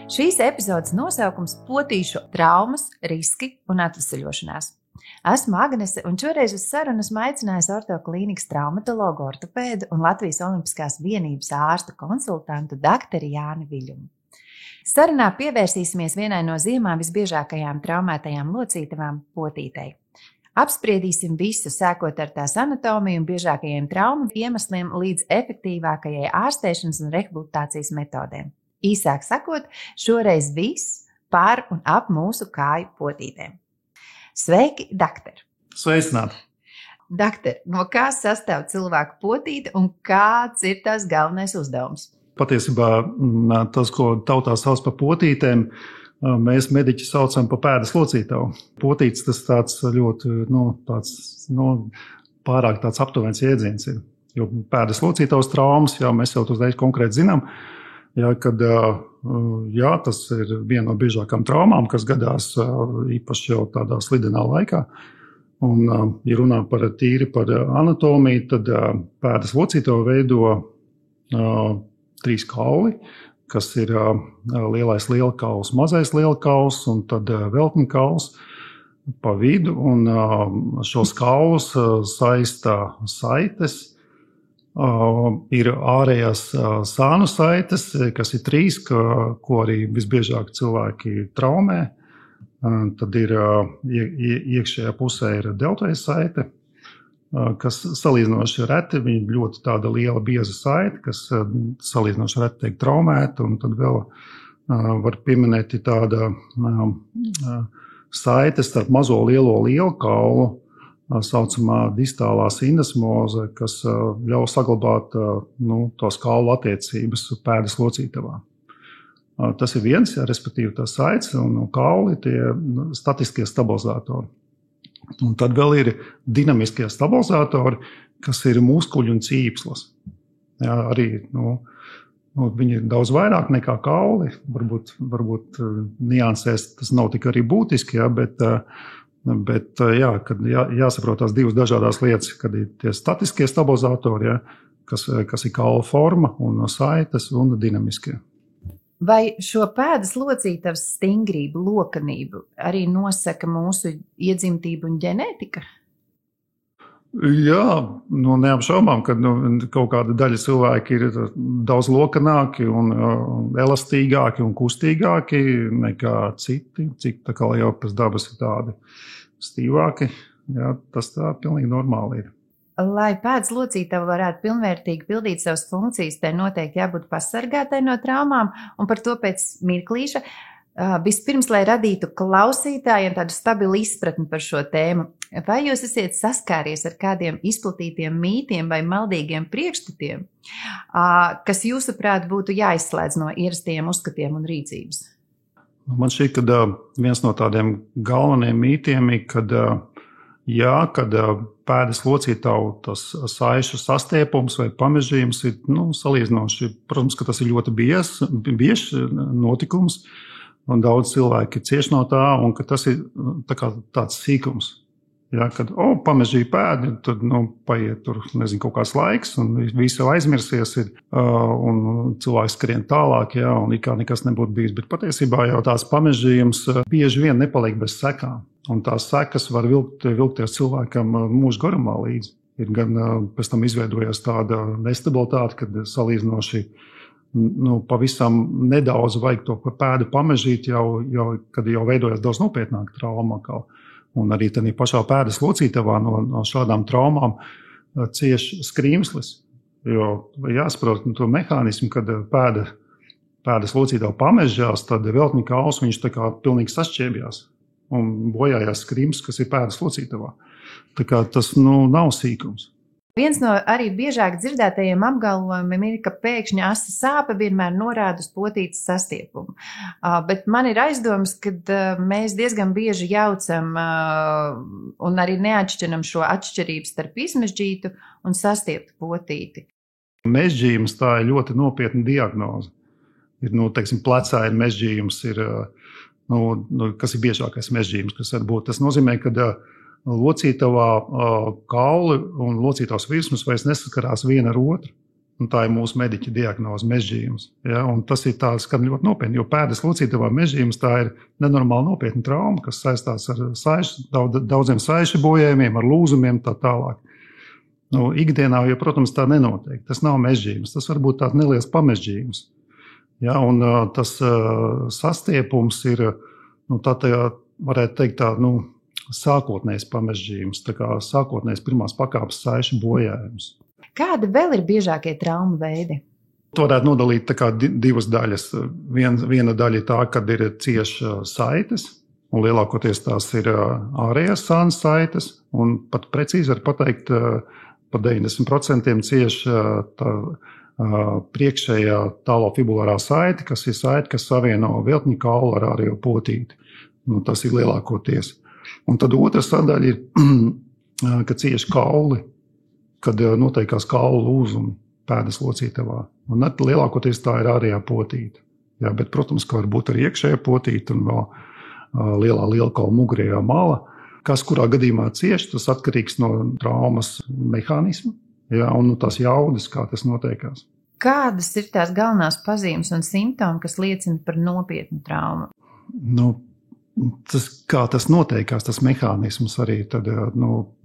Šīs epizodes nosaukums potīšu traumas, riski un atvesaļošanās. Esmu Agnese, un šoreiz uz sarunu esmu aicinājusi ortoklīnikas traumatologu, ortopēdu un Latvijas Olimpiskās vienības ārstu konsultantu doktoru Jāni Viļumu. Sarunā pievērsīsimies vienai no ziemā visbiežākajām traumētajām locītavām – potītei. Apspriedīsim visu, sākot ar tās anatomiju un biežākajiem traumu iemesliem līdz efektīvākajai ārstēšanas un rehabilitācijas metodēm. Īsāk sakot, šoreiz viss par un ap mūsu kāju potītēm. Sveiki, doktor! Sveicināti! Doktor, no kā sastāv cilvēku potīte un kāds ir tās galvenais uzdevums? Patiesībā tas, ko tautā sauc par potītēm, mēs mediķi saucam par pēdas locītavu. Potītes tas tāds ļoti, pārāk tāds aptuvens jēdziens ir. Jo pēdas locītavas traumas, mēs jau uzreiz konkrēti zinām, kad tas ir viena no biežākām traumām, kas gadās īpaši jau tādā slidenā laikā. Un, ja runā tīri par anatomiju, tad pēdas locītavu veido 3 kauli, kas ir lielais lielkauls, mazais lielkauls un tad veltņa kauls pa vidu. Un šos kaulus saista saites. Ir ārējās sānu saites, kas ir 3, ko arī visbiežāk cilvēki traumē. Tad ir iekšējā pusē ir deltoida saite, kas salīdzinoši reti, viņa ļoti tāda liela bieza saite, kas salīdzinoši reti tiek traumēta, un tad vēl var pieminēt tāda saite starp mazo lielo kaulu, saucamā distālā sindesmoze, kas ļauj saglabāt tos kaulu attiecības pēdas locītavā. Tas ir viens, respektīvi tas saites un kauli, tie statiskie stabilizatori. Un tad vēl ir dinamiskie stabilizatori, kas ir muskuļi un cīpslas. Arī viņi ir daudz vairāk nekā kauli, varbūt niansēs tas nav tik arī būtiski, bet kad jāsaprot tās divas dažādās lietas, kad ir tie statiskie stabilizatori, kas ir kaula forma un saites un dinamiskie. Vai šo pēdas locītavas stingrību, lokanību arī nosaka mūsu iedzimtība un ģenētika? Jā, neapšaubām, ka kaut kāda daļa cilvēki ir daudz lokanāki un elastīgāki un kustīgāki nekā citi. Cik tā kā jau pēc dabas ir tādi stīvāki, tas tā pilnīgi normāli ir. Lai pēdas locītava varētu pilnvērtīgi pildīt savas funkcijas, tai noteikti jābūt pasargātai no traumām, un par to pēc mirklīša. Vispirms, lai radītu klausītājiem tādu stabilu izpratni par šo tēmu, vai jūs esat saskāries ar kādiem izplatītiem mītiem vai maldīgiem priekšstatiem, kas jūsuprāt būtu jāizslēdz no ierastajiem uzskatiem un rīcības? Man šķiet, ka viens no tādiem galvenajiem mītiem ir, kad pēdas locītavu tas saišu sastiepums vai pamežījums ir salīdzinoši. Protams, ka tas ir ļoti biežs notikums, un daudz cilvēki cieš no tā, un ka tas ir tāds sīkums. Kad pamežīja pēdi, tad paiet tur, kaut kāds laiks, un viss jau aizmirsies ir, un cilvēks skrien tālāk, un kā nekas nebūtu bijis. Bet patiesībā jau tās pamežījums bieži vien nepaliek bez sekām. Un tās sekas var vilkties cilvēkam mūža garumā līdzi. Ir gan pēc tam izveidojas tāda nestabilitāte, kad salīdzinoši pavisam nedaudz vajag to pēdu pamežīt, kad jau veidojas daudz nopietnāka trauma. Un arī tādā pašā pēdas locītavā no šādām traumām cieš skrīmslis. Jo jāsaprot to mehānismu, kad pēdas locītava pamežās, tad veltņa kauls viņš tā kā pilnīgi sašķiebjās. Un bojājās skrīms, kas ir pēdas locītavā. Tā kā tas nav sīkums. Viens no arī biežāk dzirdētajiem apgalvojumiem ir, ka pēkšņa asa sāpe vienmēr norāda uz potītes sastiepumu. Bet man ir aizdoms, ka mēs diezgan bieži jaucam un arī neatšķiram šo atšķirību starp izmežģītu un sastieptu potīti. Mežģījums tā ir ļoti nopietna diagnoze. Plecā ir mežģījums, kas ir biežākais mežģījums, kas var būt. Tas nozīmē, ka locītavā kauli un locītavas virsmas vairs nesaskarās viena ar otru. Un tā ir mūsu mediķa diagnoze mežģījums. Ja? Un tas ir tāds, ka ļoti nopietni, jo pēdas locītavā mežģījums tā ir nenormāli nopietna trauma, kas saistās ar daudziem saišu bojājumiem, ar lūzumiem tā tālāk. Ikdienā, jo, protams, tā nenotiek. Tas nav mežģījums, tas var būt tāds neliels pamežģījums. Ja? Un tas sastiepums ir, varētu teikt tā, sākotnējs pamežģījums, tā kā sākotnējs pirmās pakāpes saišu bojājums. Kādi vēl ir biežākie traumu veidi? To varētu nodalīt tā kā divas daļas. Viena daļa ir tā, kad ir cieši saites, un lielākoties tās ir ārējās sānas saites, un pat precīzi var pateikt, pa 90% cieši tā priekšējā tālofibulārā saite, kas ir saite, kas savieno viltņu kaulu ar ārējo potīti. Tas ir lielākoties. Un tad otra sadaļa ir, ka cieši kauli, kad noteikās kaulu lūzumi pēdas locītavā. Un lielākoties tā ir ārējā potīte. Jā, bet, protams, ka var būt arī iekšējā potīte un vēl lielā kaula mugurējā mala. Kas kurā gadījumā cieši, tas atkarīgs no traumas mehānisma, jā, un tās jaudas, kā tas notiekās. Kādas ir tās galvenās pazīmes un simptomi, kas liecina par nopietnu traumu? Kā tas notiekās, tas mehānisms arī, tad,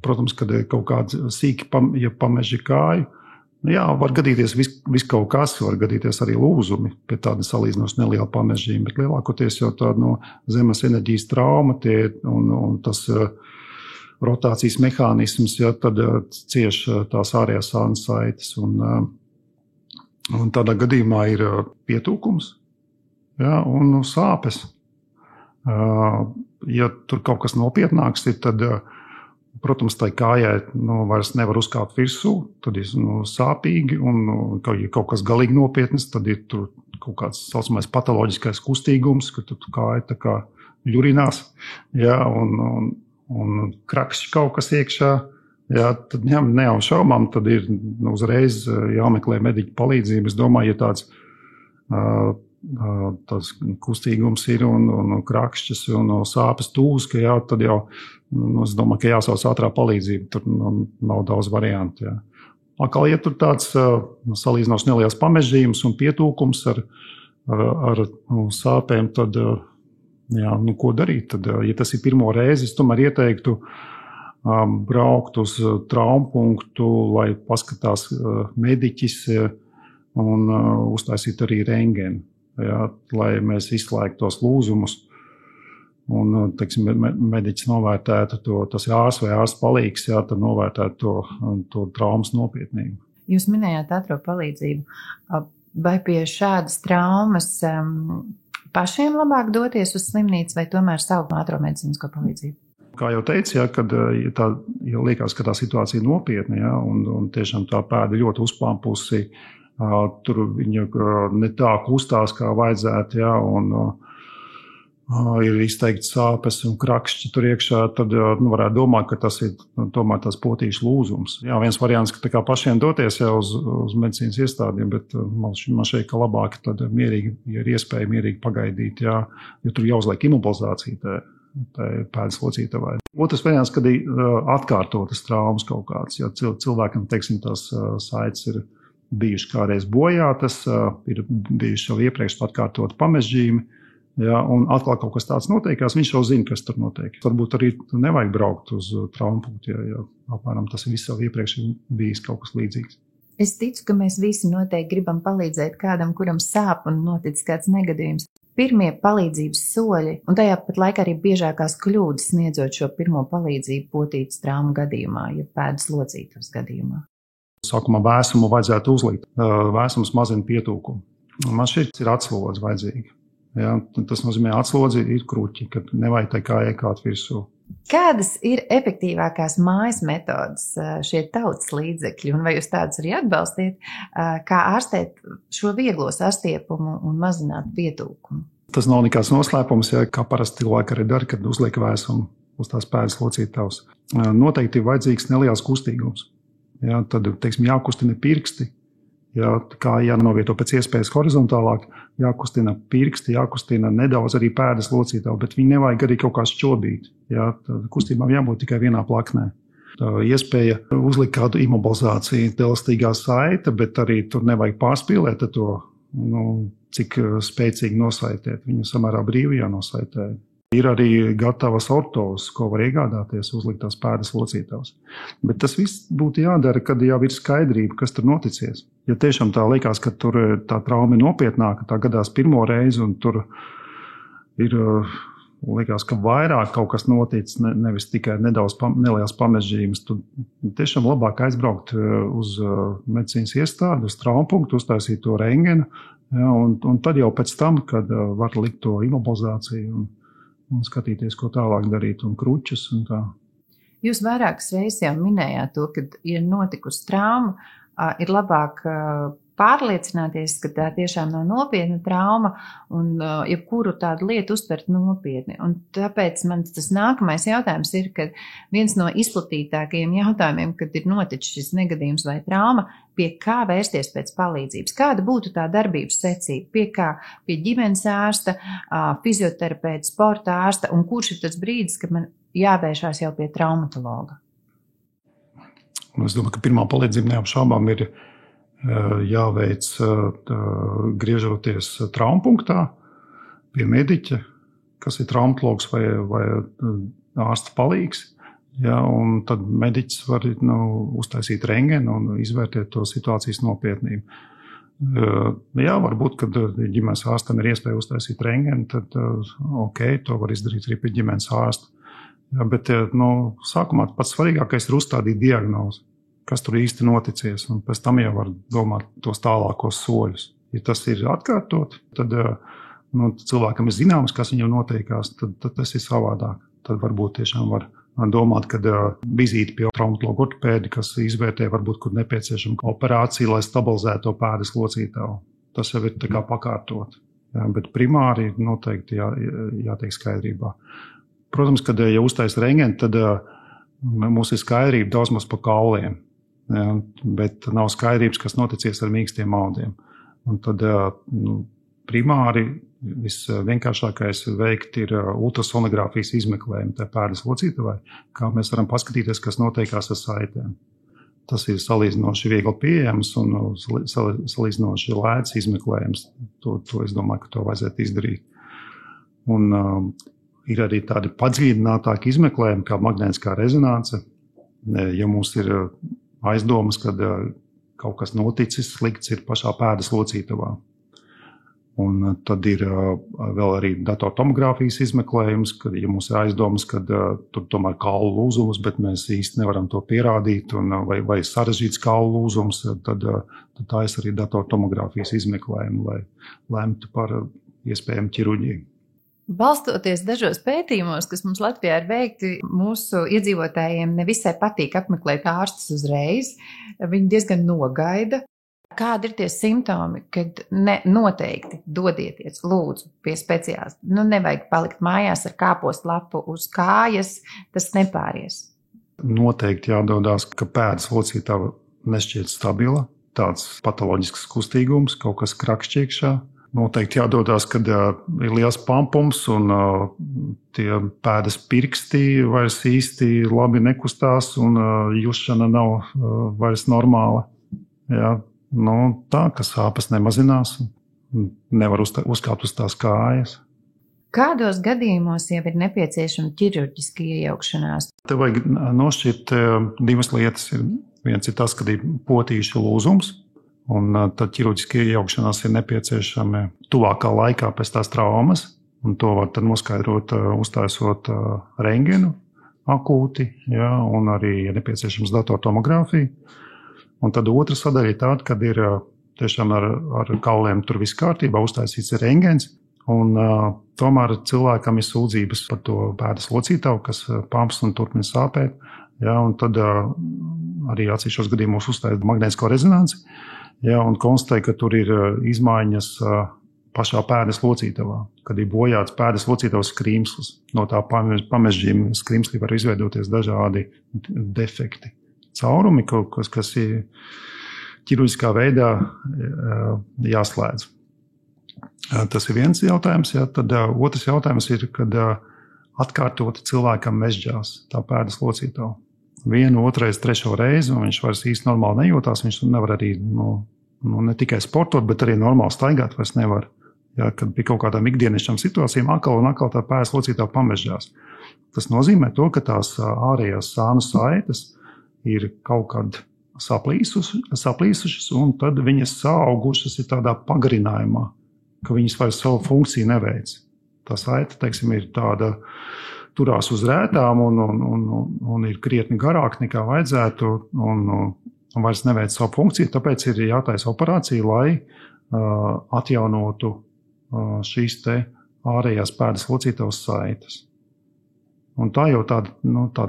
protams, kad kaut kāds sīki, ja pameži kāju, jā, var gadīties viss kaut kas, var gadīties arī lūzumi pie tāda salīdzinoši neliela pamežījuma, bet lielākoties jau tāda zemes enerģijas trauma un tas rotācijas mehānisms, ja, tad cieši tās ārējās sānas saites un tādā gadījumā ir pietūkums, ja, un sāpes. Ja tur kaut kas nopietnāks ir, tad, protams, tai kājai vairs nevar uzkāpt virsū, tad ir sāpīgi, un ja kaut kas galīgi nopietnas, tad ir tur kaut kāds saucamais patoloģiskais kustīgums, ka tu kāja tā kā ļurinās, ja, un krakšķi kaut kas iekšā, ja, tad neapšaubām, tad ir uzreiz jāmeklē mediķa palīdzība. Es domāju, ja tāds kustīgums ir un krakšķis un sāpes tūs, ka jā, tad jau, es domāju, ka jāsauc ātrā palīdzība, tur nav daudz variantu, jā. Atkal, ja tur tāds salīdzinoši neliels pamežījums un pietūkums ar sāpēm, tad, jā, ko darīt? Tad, ja tas ir pirmo reizi, es tomēr ieteiktu braukt uz traumpunktu, lai paskatās mediķis un uztaisīt arī rentgenu. Jā, lai mēs izslēgtu tos lūzumus un, teiksim, mediķis novērtētu to, tas ir ārsts vai ārsts palīgs, jā, tad novērtētu to traumas nopietnību. Jūs minējāt ātro palīdzību. Vai pie šādas traumas pašiem labāk doties uz slimnīcu vai tomēr saukt ātro medicīnisko palīdzību? Kā jau teicu, jā, kad ja liekas, ka tā situācija ir nopietna, jā, un tiešām tā pēda ļoti uzpampusi, tur viņa ne tā kustās, kā vajadzētu, ja, un ir izteikts sāpes un krakšķi tur iekšā, tad varētu domāt, ka tas ir tomēr tās potīšu lūzums. Jā, viens variants, ka tā kā pašiem doties jau uz medicīnas iestādiem, bet man šeit, ka labāk tad mierīgi, ja ir iespēja mierīgi pagaidīt, jā, jo tur jāuzliek imobilizācija pēdas locītavai. Otrs variants, kad ir atkārtotas traumas kaut kāds, ja cilvēkam, teiksim, tās saites ir bijuši kādreiz bojātas, ir bijuši jau iepriekš atkārtot pamežģījumi, ja, un atkal kaut kas tāds notiekās, viņš jau zina, kas tur notiek. Varbūt arī nevajag braukt uz traumapunktu, ja apmēram tas viss jau iepriekš ir bijis kaut kas līdzīgs. Es ticu, ka mēs visi noteikti gribam palīdzēt kādam, kuram sāp un noticis kāds negadījums. Pirmie palīdzības soļi un tajā pat laikā arī biežākās kļūdas sniedzot šo pirmo palīdzību potītes traumu gadījumā, ja pēdas locītavas gadījumā. Sākumā vēsumu vajadzētu uzlikt. Vēsums mazina pietūkumu. Man šeit ir atslodze vajadzīga. Ja, tas nozīmē atslodzi ir kruķi, kad nevajag tā kā iekāt virsū. Kādas ir efektīvākās mājas metodas, šie tautas līdzekļi, un vai jūs tādus arī atbalstiet, kā ārstēt šo vieglo sastiepumu un mazināt pietūkumu? Tas nav nekāds noslēpums, ja, kā parasti cilvēki arī dara, kad uzliek vēsumu uz tās pēdas locītavas. Noteikti ir vajadzīgs neliels kustīgums. Ja, tad, teiksim, jākustina pirksti, ja, kā jānovieto pēc iespējas horizontālāk, jākustina pirksti, jākustina nedaudz arī pēdas locītavu, bet viņi nevajag arī kaut kā šķobīt. Ja, tad kustībām jābūt tikai vienā plaknē. iespēja uzlikt kādu imobilizāciju, elastīgā saite, bet arī tur nevajag pārspīlēt to, cik spēcīgi nosaitēt. Viņu samērā brīvi jānosaitē. Ir arī gatavas ortos, ko var iegādāties, uzlikt tās pēdas locītavas. Bet tas viss būtu jādara, kad jau ir skaidrība, kas tur noticies. Ja tiešām tā liekas, ka tur tā trauma ir nopietnāka, tā gadās pirmo reizi un tur ir, liekas, ka vairāk kaut kas noticis, nevis tikai nedaudz neliels pamežģījums, tad tiešām labāk aizbraukt uz medicīnas iestādi, uz traumapunktu, uztaisīt to rentgenu, un tad jau pēc tam, kad var likt to imobilizāciju un skatīties, ko tālāk darīt, un kručus un tā. Jūs vairākas reizes jau minējāt to, kad ir notikusi trauma, ir labāk pārliecināties, ka tā tiešām nav nopietna trauma un jebkuru tādu lietu uztvert nopietni. Un tāpēc man tas nākamais jautājums ir, ka viens no izplatītākajiem jautājumiem, kad ir noticis šis negadījums vai trauma, pie kā vērsties pēc palīdzības? Kāda būtu tā darbības secība? Pie kā? Pie ģimenes ārsta, fizioterapeita, sporta ārsta, un kurš ir tas brīdis, kad man jāvēršās jau pie traumatologa? Es domāju, ka pirmā palīdzība neapšaubām ir jāveic griežoties traumapunktā pie mediķa, kas ir traumatologs vai ārsta palīgs. Ja, un tad mediķis var uztaisīt rentgenu un izvērtēt to situācijas nopietnību. Jā, varbūt, kad ģimenes ārstam ir iespēja uztaisīt rentgenu, tad to var izdarīt arī pie ģimenes ārsta. Ja, bet sākumā pats svarīgākais ir uzstādīt diagnozi, kas tur īsti noticies, un pēc tam jau var domāt tos tālākos soļus. Ja tas ir atkārtot, tad cilvēkam ir zināms, kas viņam noteikās, tad tas ir savādāk. Tad varbūt tiešām var domāt, kad vizīti pie traumatologa ortopēdi, kas izvērtē varbūt, kur nepieciešama operācija, lai stabilizētu to pēdas locītavu. Tas jau ir tā kā pakārtot. Ja, bet primāri noteikti jātiek skaidrībā. Protams, kad ja uztaisa rentgenu, tad mums ir skaidrība daudz maz pa kauliem. Ja, bet nav skaidrības, kas noticies ar mīkstiem audiem. Un tad primāri visvienkāršākais veikt ir ultrasonogrāfijas izmeklējumi tā pēdas locītavai, kā mēs varam paskatīties, kas notiekās ar saitēm. Tas ir salīdzinoši viegli pieejams un salīdzinoši lēts izmeklējums. To es domāju, ka to vajadzētu izdarīt. Un ir arī tādi padziļinātāki izmeklējumi, kā magnētiskā rezonance. Ja mums ir aizdomas, kad kaut kas noticis slikts ir pašā pēdas locītavā. Un tad ir vēl arī datortomogrāfijas izmeklējums, kad ja mums ir aizdomas, kad tur tomēr kaulu lūzums, bet mēs īsti nevaram to pierādīt, vai sarežģīts kaulu lūzums, tad tā ir arī datortomogrāfijas izmeklējumi, lai lemtu par iespējamu ķirurģiju. Balstoties dažos pētījumos, kas mums Latvijā ir veikti, mūsu iedzīvotājiem nevisai patīk apmeklēt ārstus uzreiz. Viņi diezgan nogaida. Kādi ir tie simptomi, kad noteikti dodieties, lūdzu, pie speciālista? Nevajag palikt mājās ar kāpostu lapu uz kājas, tas nepāries. Noteikti jādodās, ka pēdas locītava nešķiet stabila, tāds patoloģisks kustīgums, kaut kas krakšķi iekšā. Noteikti jādodās, kad ir liels pampums un tie pēdas pirksti vairs īsti labi nekustās un jušana nav vairs normāla. Ja, tā, ka sāpes nemazinās, nevar uzkāpt uz tās kājas. Kādos gadījumos jau ir nepieciešama ķirurģiska iejaukšanās? Te vajag nošķirt divas lietas. Viens ir tas, kad ir potīšu lūzums. Un tad ķirurģiski iejaukšanās ir nepieciešama tuvākā laikā pēc tās traumas. Un to var tad noskaidrot, uztaisot rentgenu akūti, ja, un arī ir nepieciešams datortomogrāfija. Un tad otra sadaļa ir tāda, kad ir tiešām ar kauliem tur viss kārtībā, uztaisīts rentgens. Un tomēr cilvēkam ir sūdzības par to pēdas locītavu, kas pamps un turpina sāpēt. Ja, un tad arī atsevišķos gadījumos uztaisa magnētisko rezonanci. Ja, un konstatēja, ka tur ir izmaiņas pašā pēdas locītavā, kad ir bojāts pēdas locītavas skrimslis. No tā pamežģījuma skrimslī var izveidoties dažādi defekti. Caurumi, kas ir ķirurģiskā veidā jāslēdz. Tas ir viens jautājums. Ja, tad otrs jautājums ir, kad atkārtoti cilvēkam mežģās tā pēdas locītava. vienu, otrais, trešo reizi, un viņš vairs īsti normāli nejūtās. Viņš nevar arī ne tikai sportot, bet arī normāli staigāt vairs nevar. Ja, kad pie kaut kādām ikdienišķām situācijām atkal tā pēdas locītava pamežģās. Tas nozīmē to, ka tās ārējās sānu saites ir kaut kad saplīsušas, un tad viņas saaugušas ir tādā pagarinājumā, ka viņas vairs savu funkciju neveic. Tā saite, teiksim, ir tāda, turās uz rētām un ir krietni garāk nekā vajadzētu, un vairs neveic savu funkciju, tāpēc ir jātaisa operācija, lai atjaunotu šīs te ārējās pēdas locītavas saites. Un tā jau tāda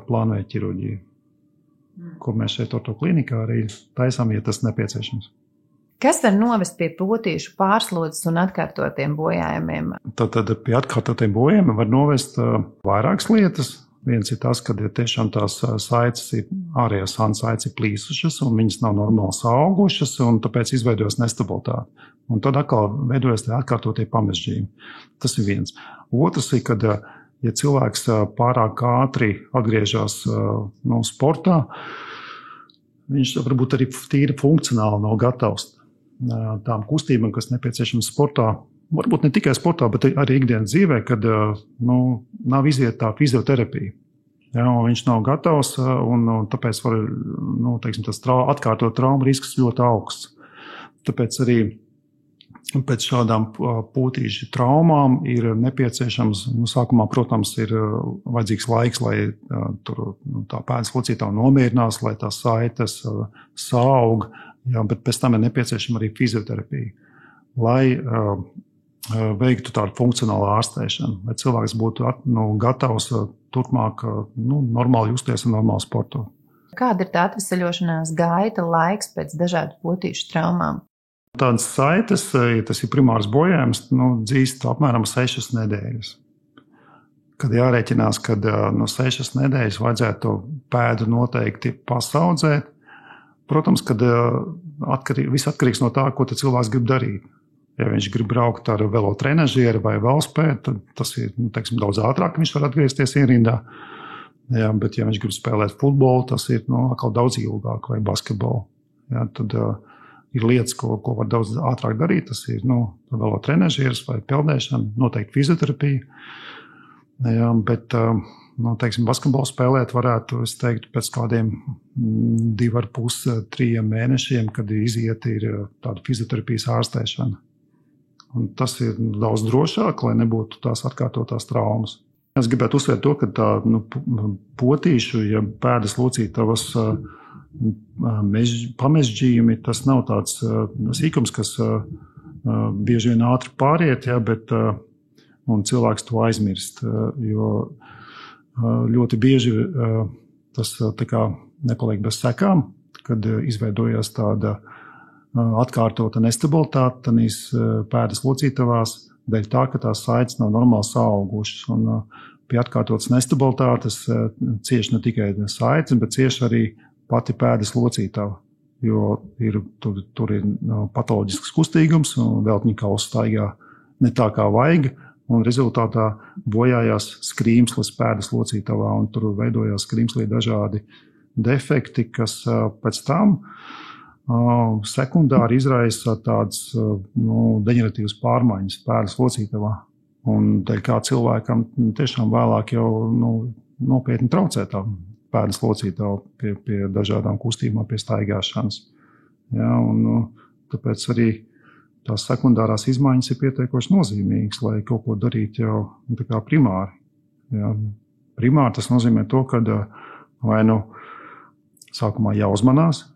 plānveida ķirurģija, ko mēs šeit ortoklinikā arī taisām, ja tas nepieciešams. Kas var novest pie potīšu pārslodzes un atkārtotiem bojājumiem? Tad pie atkārtotiem bojājumiem var novest vairākas lietas. Viens ir tas, ka tiešām tās saites ārējās sānu saites ir plīsušas un viņas nav normāli saaugušas, un tāpēc izveidojas nestabilitāte. Un tad atkal veidojas atkārtotie pamežģījumi. Tas ir viens. Otrs ir, kad ja cilvēks pārāk ātri atgriežas sportā, viņš varbūt arī tīri funkcionāli nav gatavs tām kustībām, kas nepieciešams sportā. Varbūt ne tikai sportā, bet arī ikdienas dzīvē, kad nav iziet tā fizioterapija. Ja, viņš nav gatavs, un tāpēc var, tas atkārtot traumu risks ļoti augsts. Tāpēc arī pēc šādām potīšu traumām ir nepieciešams, sākumā, protams, ir vajadzīgs laiks, lai tā pēdas locītava nomierinās, lai tās saites saug, ja, bet pēc tam ir nepieciešama arī fizioterapija, lai veiktu tādu funkcionālu ārstēšanu, lai cilvēks būtu gatavs turpmāk normāli justies un normāli sportot. Kāda ir tā atveseļošanās gaita laiks pēc dažādu potīšu traumām? Tādas saites, ja tas ir primārs bojājums, dzīst apmēram 6 nedēļas. Kad jārēķinās, kad 6 nedēļas vajadzētu pēdu noteikti pasaudzēt. Protams, kad viss atkarīgs no tā, ko cilvēks grib darīt. Ja viņš grib braukt ar velotrenažieru vai velospēdu, tad tas ir daudz ātrāk, viņš var atgriezties ierindā. Ja, bet, ja viņš grib spēlēt futbolu, tas ir atkal daudz ilgāk, vai basketbolu. Ja, tad ir lietas, ko var daudz ātrāk darīt. Tas ir velotrenažieris vai peldēšana, noteikti fizioterapija. Ja, bet, basketbolu spēlēt varētu, es teiktu, pēc kādiem 2,5–3 mēnešiem, kad iziet ir tāda fizioterapijas ārstēšana. Un tas ir daudz drošāk, lai nebūtu tās atkārtotās traumas. Es gribētu uzsvērt to, ka tā potīšu, ja pēdas locītavas pamežģījumi, tas nav tāds sīkums, kas bieži vien ātri pāriet, ja, bet un cilvēks to aizmirst, jo ļoti bieži tas tā kā nepaliek bez sekām, kad izveidojas tāda atkārtota nestabilitāte tanīs pēdas locītavās, dēļ tā, ka tās saites nav normāli saaugušas. Un pie atkārtotas nestabilitātes cieši ne tikai saites, bet cieši arī pati pēdas locītava, jo tur ir patoloģisks kustīgums, un veltņikauls staigā ne tā kā vajag, un rezultātā bojājās skrīmslis pēdas locītavā, un tur veidojās skrīmslī dažādi defekti, kas pēc tam sekundāri izraisa tādas deģeneratīvas pārmaiņas pēdas locītavā. Un dēļ kā cilvēkam tiešām vēlāk jau nopietni traucē tā pēdas locītava pie dažādām kustībām, pie staigāšanas. Ja, un tāpēc arī tās sekundārās izmaiņas ir pietiekoši nozīmīgas, lai kaut ko darītu jau tā kā primāri. Ja, primāri tas nozīmē to, ka vai sākumā jāuzmanās,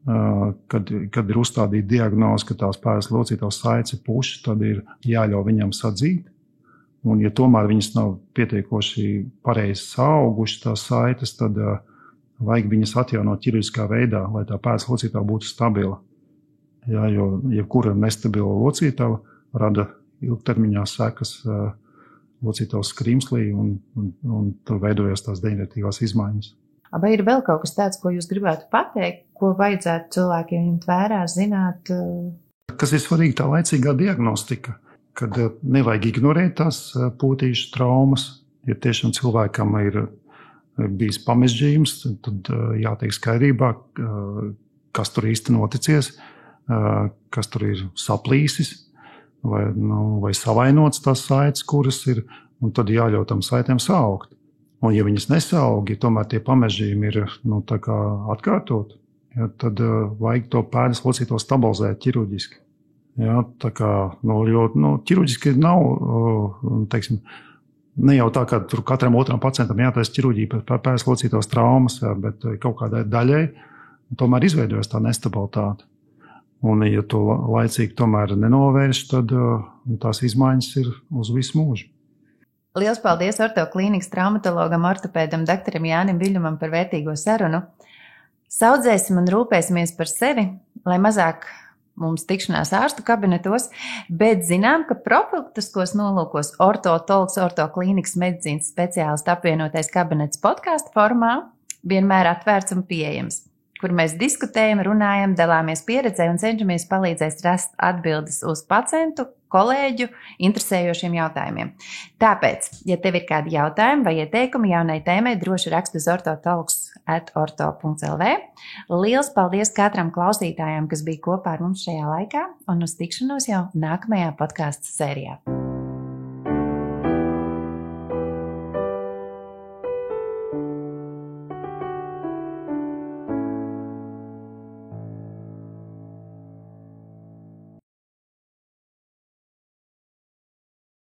kad ir uzstādīta diagnoze, ka tās pēdas locītavas saites ir pušas, tad ir jāļauj viņam sadzīt. Un, ja tomēr viņas nav pietiekoši pareizi saaugušas tās saites, tad vajag viņas atjaunot ķirurģiskā veidā, lai tā pēdas locītava būtu stabila. Ja, jo jebkura nestabila locītava rada ilgtermiņā sekas locītavas skrimslī un tur veidojas tās deģeneratīvās izmaiņas. Vai ir vēl kaut kas tāds, ko jūs gribētu pateikt, ko vajadzētu cilvēkiem ņemt vērā, zināt? Kas ir svarīgi, tā laicīgā diagnostika, kad nevajag ignorēt tās potīšu traumas, ja tiešām cilvēkam ir bijis pamežģījums, tad jātiek skaidrībā, kas tur īsti noticies, kas tur ir saplīsis vai savainots tās saites, kuras ir, un tad jāļauj tam saitēm saaugt. Un ja viņas nesaaugi, tomēr tie pamežģījumi ir tā kā atkārtot, tad vajag to pēdas locīto stabilizēt ķirurģiski. Ja, tā kā, jo ķirurģiski nav, teiksim, ne jau tā, ka tur katram otram pacientam jātaisa ķirurģija par pēdas locītos traumas, bet kaut kādai daļai tomēr izveidojas tā nestabilitāte. Un, ja to laicīgi tomēr nenovērš, tad tās izmaiņas ir uz visu mūžu. Liels paldies ortoklīnikas traumatologam, ortopēdam, doktoram Jānim Viļņumam par vērtīgo sarunu. Saudzēsim un rūpēsimies par sevi, lai mazāk mums tikšanās ārstu kabinetos, bet zinām, ka profilaktiskos nolūkos ortoklīnikas medicīnas speciālistu apvienotais kabinets podkāstu formā vienmēr atvērts un pieejams, kur mēs diskutējam, runājam, dalāmies pieredzē un cenšamies palīdzēt rast atbildes uz pacientu, kolēģu interesējošiem jautājumiem. Tāpēc, ja tev ir kādi jautājumi vai ieteikumi jaunai tēmai, droši raksti uz ortotalks@orto.lv. Liels paldies katram klausītājam, kas bija kopā ar mums šajā laikā, un uz tikšanos jau nākamajā podcastu sērijā.